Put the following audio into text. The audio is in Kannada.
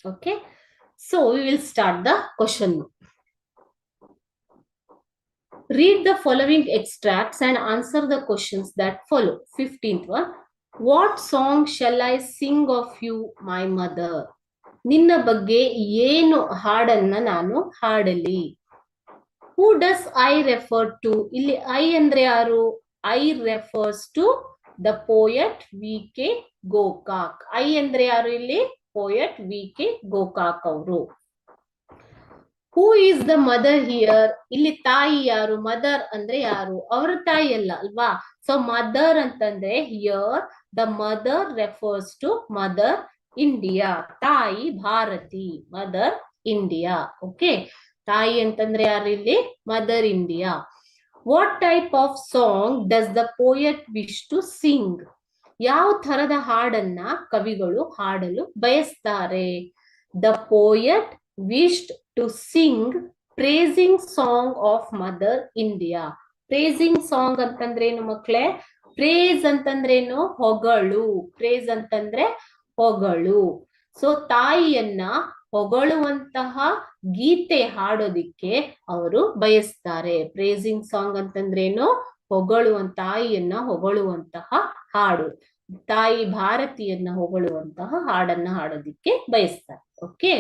Okay, so we will start the question. Read the following extracts and answer the questions that follow. 15th one. What song shall I sing of you, my mother? ನಿನ್ನ ಬಗ್ಗೆ ಏನು ಹಾಡನ್ನ ನಾನು ಹಾಡಲಿ? Who does I refer to? ಇಲ್ಲಿ I ಅಂದ್ರೆ ಯಾರು? I refers to the poet V.K. Gokak. I ಅಂದ್ರೆ ಯಾರು ಇಲ್ಲಿ? Poet V.K. Gokak ಅವರು. Who is the mother here? ಇಲ್ಲಿ ತಾಯಿ ಯಾರು? ಮದರ್ ಅಂದ್ರೆ ಯಾರು? ಅವರ ತಾಯಿ ಅಲ್ಲ ಅಲ್ವಾ? ಸೊ ಮದರ್ ಅಂತಂದ್ರೆ here the mother refers to mother India. ತಾಯಿ ಭಾರತಿ, ಮದರ್ ಇಂಡಿಯಾ. ಓಕೆ, ತಾಯಿ ಅಂತಂದ್ರೆ ಯಾರು ಇಲ್ಲಿ? Mother India. What type of song does the poet wish to sing? ಯಾವ ತರದ ಹಾಡನ್ನ ಕವಿಗಳು ಹಾಡಲು ಬಯಸ್ತಾರೆ? The poet wished to sing praising song of mother India. Praising song ಅಂತಂದ್ರೇನು ಮಕ್ಳೇ? ಪ್ರೇಸ್ ಅಂತಂದ್ರೇನು? ಹೊಗಳು. ಪ್ರೇಸ್ ಅಂತಂದ್ರೆ ಹೊಗಳು. ಸೊ ತಾಯಿಯನ್ನ ಹೊಗಳುವಂತಹ ಗೀತೆ ಹಾಡೋದಿಕ್ಕೆ ಅವರು ಬಯಸ್ತಾರೆ. ಪ್ರೇಸಿಂಗ್ ಸಾಂಗ್ ಅಂತಂದ್ರೇನು? ತಾಯಿಯನ್ನ ಹೊಗಳುವಂತಹ ಹಾಡು. ತಾಯಿ ಭಾರತಿಯನ್ನ ಹೊಗಳುವಂತಹ ಹಾಡನ್ನ ಹಾಡೋದಿಕ್ಕೆ ಬಯಸ್ತಾರೆ. ಓಕೆ.